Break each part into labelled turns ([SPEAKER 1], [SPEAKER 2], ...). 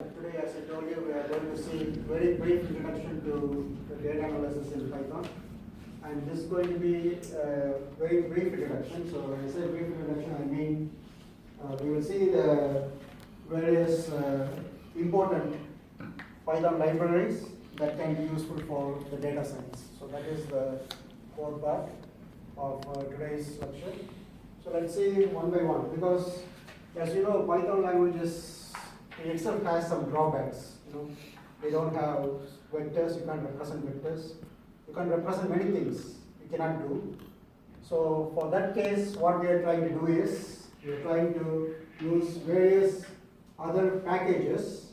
[SPEAKER 1] Today, as I told you, we are going to see very brief introduction to the data analysis in Python. And this is going to be a very brief introduction. So when I say brief introduction, I mean we will see the various important Python libraries that can be useful for the data science. So that is the core part of today's lecture. So let's see one by one, because as you know, Python languages in itself has some drawbacks. They don't have vectors. You can't represent vectors. You can represent many things you cannot do. So for that case, what we are trying to do is we are trying to use various other packages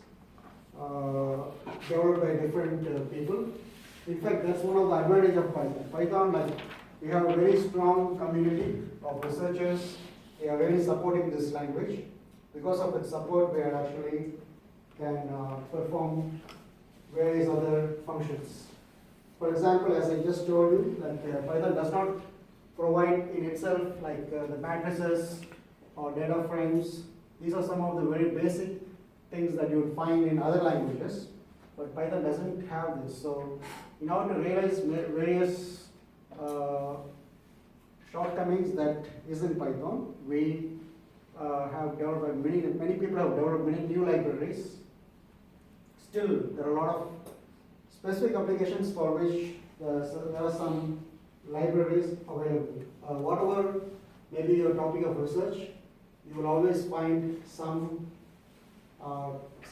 [SPEAKER 1] developed by different people. In fact, that's one of the advantages of Python. Python, we have a very strong community of researchers. They are really supporting this language. Because of its support, we are actually can perform various other functions. For example, as I just told you, that Python does not provide in itself the matrices or data frames. These are some of the very basic things that you would find in other languages, but Python doesn't have this. So in order to realize various shortcomings that is in Python, we have developed many people have developed many new libraries. Still, there are a lot of specific applications for which there are some libraries available. Whatever maybe your topic of research, you will always find some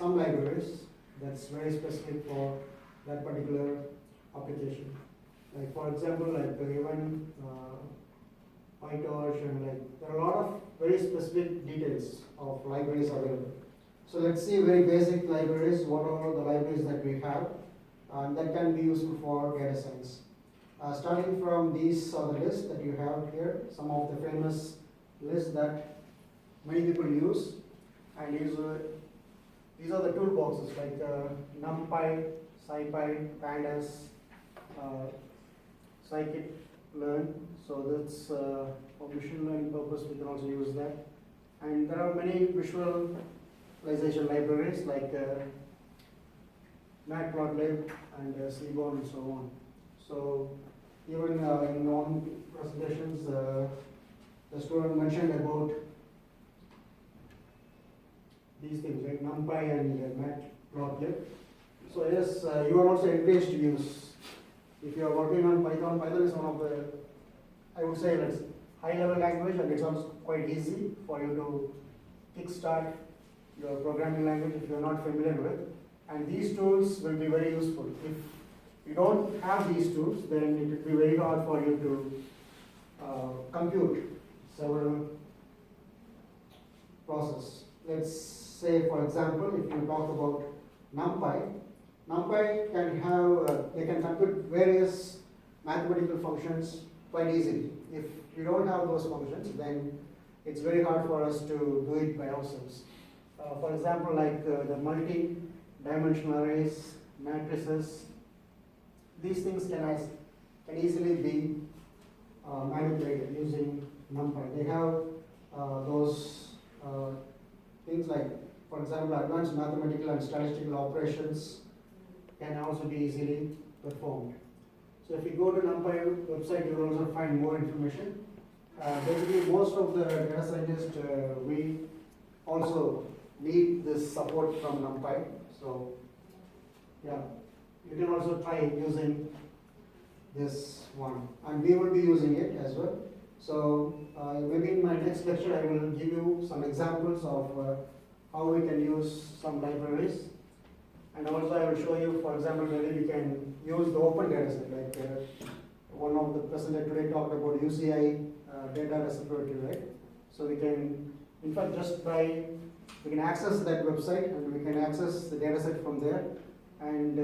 [SPEAKER 1] libraries that's very specific for that particular application. Like for example, even PyTorch, and there are a lot of very specific details of libraries available. So let's see very basic libraries, what are the libraries that we have, and that can be useful for data science. Starting from these are the lists that you have here, some of the famous lists that many people use, and these are the toolboxes like NumPy, SciPy, Pandas, scikit-learn. So that's for machine learning purpose, we can also use that. And there are many visualization libraries like Matplotlib and Seaborn and so on. So even in one presentations, the student mentioned about these things like NumPy and Matplotlib. So yes, you are also encouraged to use. If you are working on Python, Python is one of the, I would say, it's high-level language, and it's also quite easy for you to kickstart your programming language if you are not familiar with. And these tools will be very useful. If you don't have these tools, then it will be very hard for you to compute several processes. Let's say, for example, if you talk about NumPy, NumPy can have, they can compute various mathematical functions quite easily. If you don't have those functions, then it's very hard for us to do it by ourselves. For example, the multi-dimensional arrays, matrices, these things can easily be manipulated using NumPy. They have those things like, for example, advanced mathematical and statistical operations can also be easily performed. So if you go to NumPy website, you will also find more information. Basically, most of the data scientists, we also need this support from NumPy. So yeah, you can also try using this one, and we will be using it as well. So maybe in my next lecture, I will give you some examples of how we can use some libraries. And also I will show you, for example, maybe we can use the open data set, one of the presenter today talked about UCI data reciprocity, right? So we can, in fact, we can access that website, and we can access the data set from there and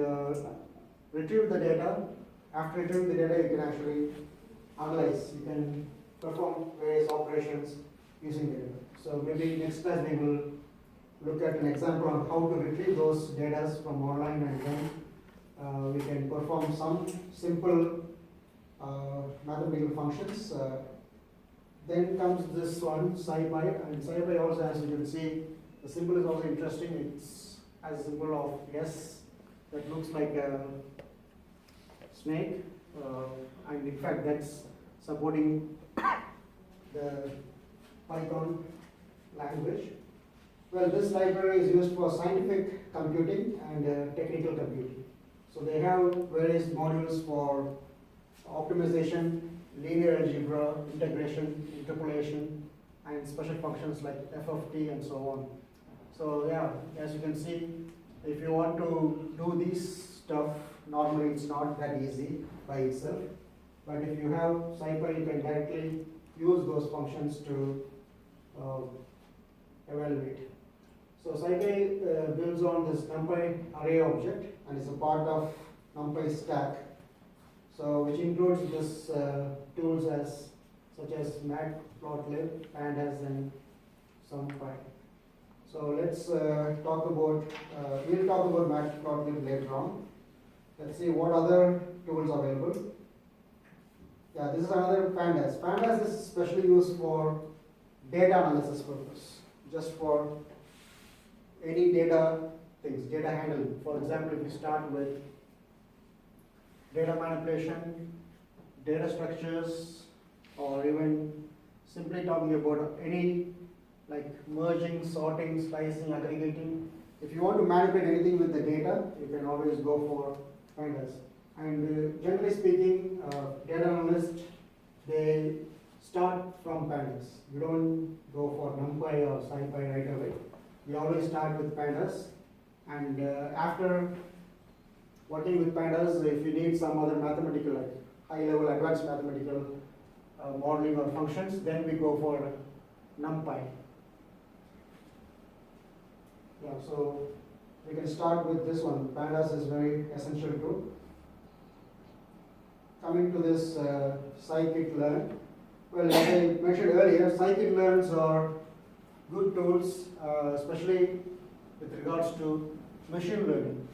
[SPEAKER 1] retrieve the data. After retrieving the data, you can actually analyze. You can perform various operations using data. So maybe next class we will look at an example on how to retrieve those data from online, and then we can perform some simple mathematical functions. Then comes this one, SciPy, and SciPy also, as you can see, the symbol is also interesting. It's as a symbol of S that looks like a snake, and in fact that's supporting the Python language. Well, this library is used for scientific computing and technical computing. So they have various modules for optimization, linear algebra, integration, interpolation, and special functions like FFT and so on. So yeah, as you can see, if you want to do this stuff, normally it's not that easy by itself. But if you have SciPy, you can directly use those functions to evaluate. So SciPy builds on this NumPy array object and is a part of NumPy stack. So which includes this tools as such as matplotlib, pandas, and SumPy. So let's talk about we'll talk about matplotlib later on. Let's see what other tools are available. Yeah, this is another pandas. Pandas is specially used for data analysis purpose, just for any data things, data handling. For example, if you start with data manipulation, data structures, or even simply talking about any like merging, sorting, slicing, aggregating. If you want to manipulate anything with the data, you can always go for pandas. And generally speaking, data analysts, they start from pandas. You don't go for NumPy or SciPy right away. We always start with pandas, and after working with pandas, if you need some other mathematical, like high-level advanced mathematical modeling or functions, then we go for NumPy. Yeah, so we can start with this one. Pandas is very essential too. Coming to this scikit-learn. Well, as I mentioned earlier, scikit-learns are good tools, especially with regards to machine learning.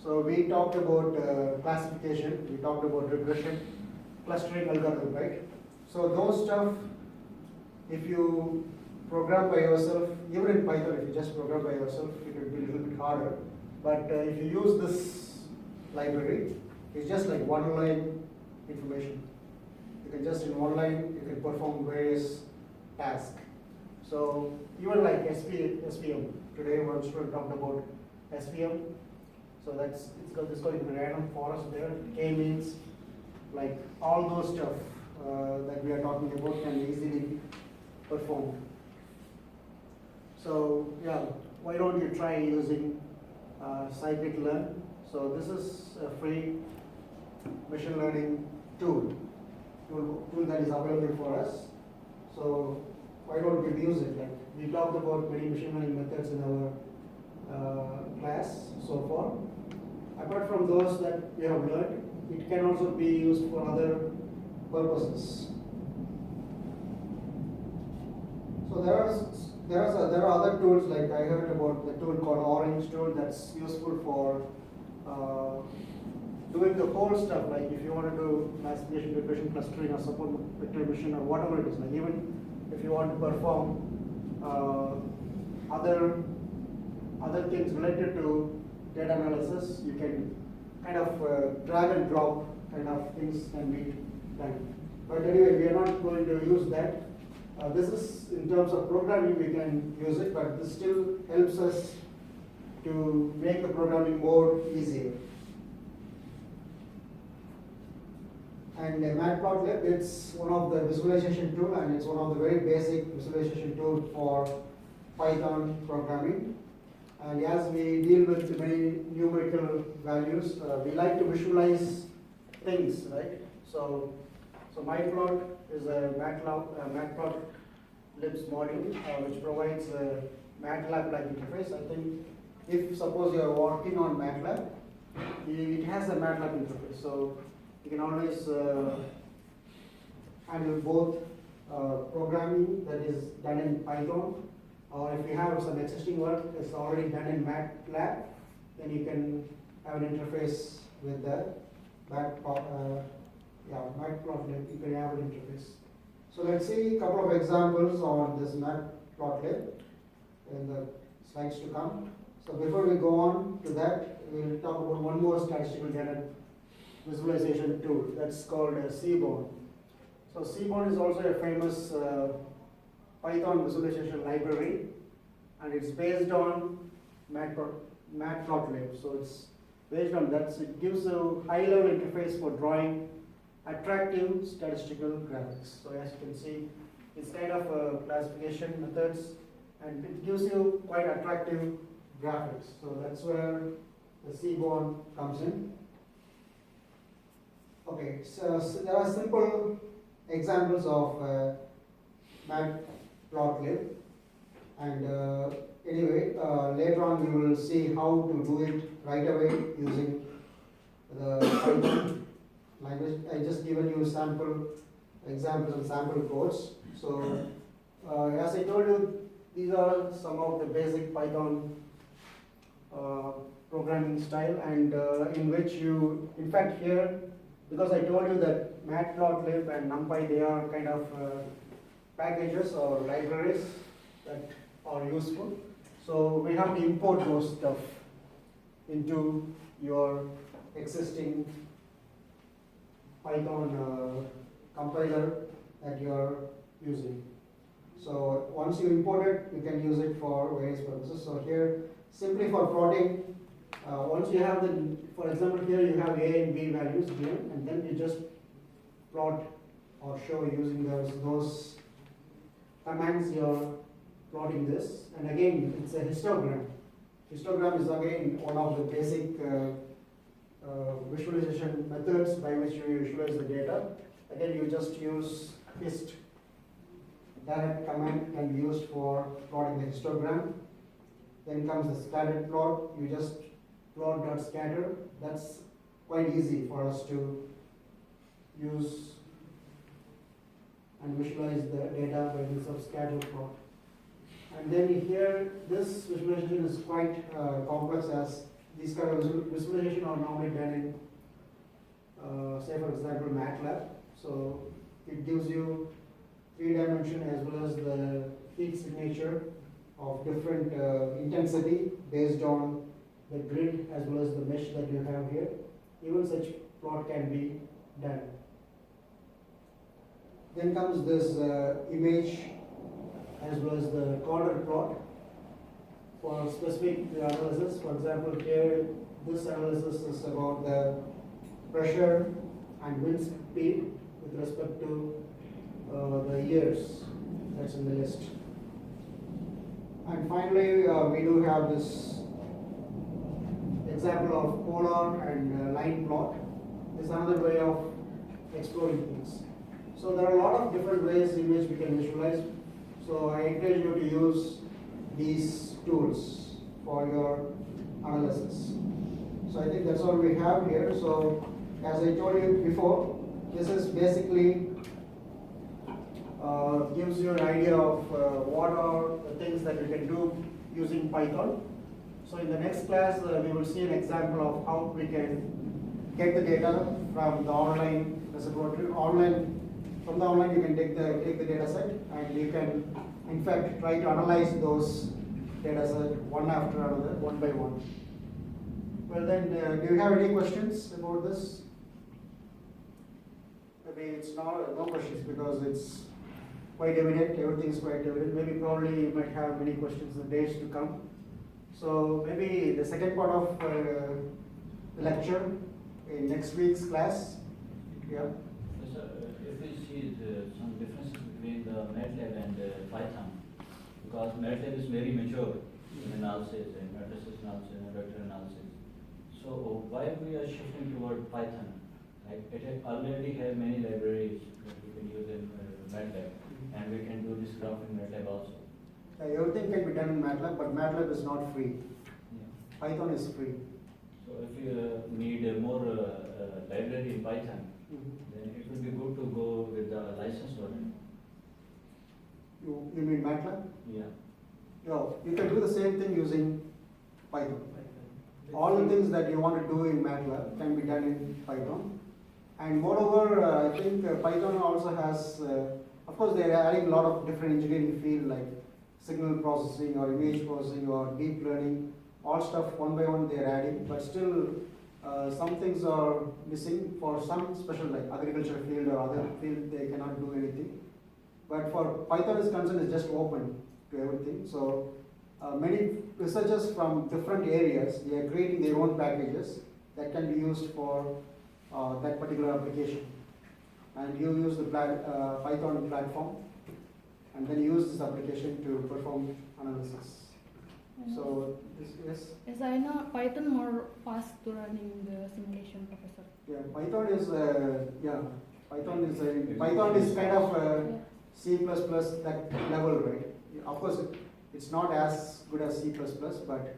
[SPEAKER 1] So we talked about classification, we talked about regression, clustering algorithm, right? So those stuff, if you program by yourself, even in Python, if you just program by yourself, it will be a little bit harder. But if you use this library, it's just like one line information. You can just in one line, you can perform various tasks. So even like SPM, today we're going to talk about SPM. So it's going to be random forest there. K-means, like all those stuff that we are talking about can be easily performed. So yeah, why don't you try using scikit-learn? So this is a free machine learning tool that is available for us. So why don't we use it? Like we talked about many machine learning methods in our class so far. Apart from those that we have learned, it can also be used for other purposes. So there are other tools, like I heard about the tool called Orange tool that's useful for doing the whole stuff. Like if you want to do classification, regression, clustering, or support vector machine, or whatever it is. Like even if you want to perform other things related to data analysis, you can kind of drag and drop kind of things can be done. But anyway, we are not going to use that. This is in terms of programming, we can use it, but this still helps us to make the programming more easier. And matplotlib, it's one of the visualization tool, and it's one of the very basic visualization tool for Python programming. And as we deal with many numerical values, we like to visualize things, right? So matplot is a matplotlib's module which provides a MATLAB-like interface. I think if suppose you are working on MATLAB, it has a MATLAB interface. So you can always handle both programming that is done in Python, or if you have some existing work that's already done in MATLAB, then you can have an interface with the matplotlib. You can have an interface. So let's see a couple of examples on this matplotlib in the slides to come. So before we go on to that, we'll talk about one more statistical data visualization tool that's called Seaborn. So Seaborn is also a famous Python visualization library, and it's based on Matplotlib. So it's based on that. So it gives a high-level interface for drawing attractive statistical graphics. So as you can see, it's kind of classification methods, and it gives you quite attractive graphics. So that's where the Seaborn comes in. Okay, so there are simple examples of Matplotlib, and anyway, later on we will see how to do it right away using the Python language. I just given you sample examples and sample codes. So as I told you, these are some of the basic Python programming style, and in which you, in fact here, because I told you that Matplotlib and NumPy, they are kind of packages or libraries that are useful. So we have to import those stuff into your existing Python compiler that you are using. So once you import it, you can use it for various purposes. So here, simply for plotting, once you have the, for example, here you have A and B values given, and then you just plot or show using those commands. You're plotting this, and again, it's a histogram. Histogram is again one of the basic visualization methods by which you visualize the data. Again, you just use hist. That command can be used for plotting the histogram. Then comes the scattered plot. You just plot.scatter. That's quite easy for us to use and visualize the data by means of scattered plot. And then here, this visualization is quite complex, as these kind of visualization are normally done in, say for example, MATLAB. So it gives you 3-dimension as well as the heat signature of different intensity based on the grid as well as the mesh that you have here. Even such plot can be done. Then comes this image as well as the corner plot for specific analysis. For example, here this analysis is about the pressure and wind speed with respect to the years that's in the list. And finally, we do have this example of polar and line plot. This is another way of exploring things. So there are a lot of different ways in which we can visualize. So I encourage you to use these tools for your analysis. So I think that's all we have here. So as I told you before, this is basically gives you an idea of what are the things that you can do using Python. So in the next class, we will see an example of how we can get the data from the online repository. From the online, you can take the data set, and you can, in fact, try to analyze those data set one after another, one by one. Well then, do you have any questions about this? Maybe it's not no questions because it's quite evident. Everything is quite evident. Maybe probably you might have many questions in the days to come. So maybe the second part of the lecture in next week's class. Yeah.
[SPEAKER 2] Yes, sir. If we see some differences between the MATLAB and Python, because MATLAB is very mature in analysis, in matrices analysis, and vector analysis. So why we are shifting toward Python? Like it already have many libraries that we can use in MATLAB, and we can do this graph in MATLAB also.
[SPEAKER 1] Everything can be done in MATLAB, but MATLAB is not free.
[SPEAKER 2] Yeah.
[SPEAKER 1] Python is free.
[SPEAKER 2] So if you need more library in Python, then it would be good to go with the licensed one.
[SPEAKER 1] You mean MATLAB?
[SPEAKER 2] Yeah.
[SPEAKER 1] No, you can do the same thing using Python. All the things that you want to do in MATLAB can be done in Python. And moreover, I think Python also has, of course, they are adding a lot of different engineering field like signal processing or image processing or deep learning all stuff one by one they are adding, but still some things are missing for some special like agriculture field or other field they cannot do anything. But for Python is concerned, it's just open to everything. So many researchers from different areas, they are creating their own packages that can be used for that particular application. And you use the Python platform, and then use this application to perform analysis. So this yes.
[SPEAKER 3] Yes, I know Python more fast to running the simulation, Professor.
[SPEAKER 1] Yeah, Python is Python is kind of
[SPEAKER 3] Yeah.
[SPEAKER 1] C++ that level, right? Of course, it's not as good as C++, but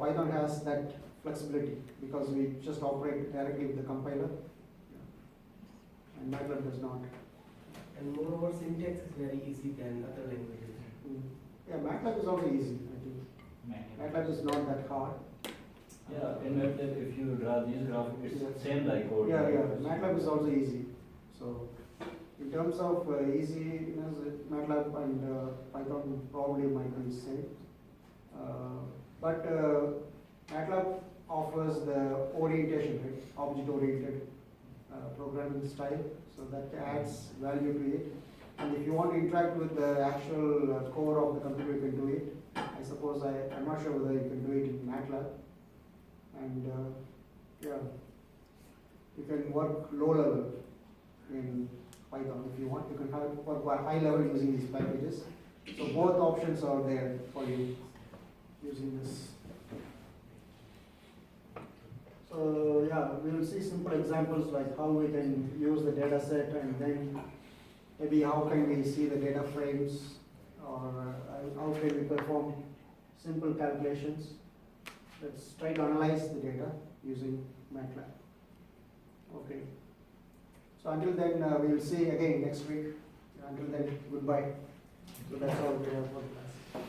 [SPEAKER 1] Python has that flexibility because we just operate directly with the compiler, and MATLAB does not.
[SPEAKER 4] And moreover, syntax is very easy than other languages.
[SPEAKER 1] Yeah, MATLAB is also easy, I think. MATLAB is not that hard.
[SPEAKER 2] Yeah, in MATLAB, if you draw these graphics, it's same like code.
[SPEAKER 1] Yeah, MATLAB is also easy. So, in terms of easiness, MATLAB and Python probably might be the same. But MATLAB offers the orientation, right? Object-oriented programming style, so that adds value to it. And if you want to interact with the actual core of the computer, you can do it. I suppose I'm not sure whether you can do it in MATLAB. And yeah, you can work low level in Python if you want. You can work high level using these packages. So both options are there for you using this. So yeah, we will see simple examples like how we can use the data set, and then maybe how can we see the data frames, or how can we perform simple calculations. Let's try to analyze the data using MATLAB. Okay. So until then, we will see again next week. Until then, goodbye. So that's all we have for class.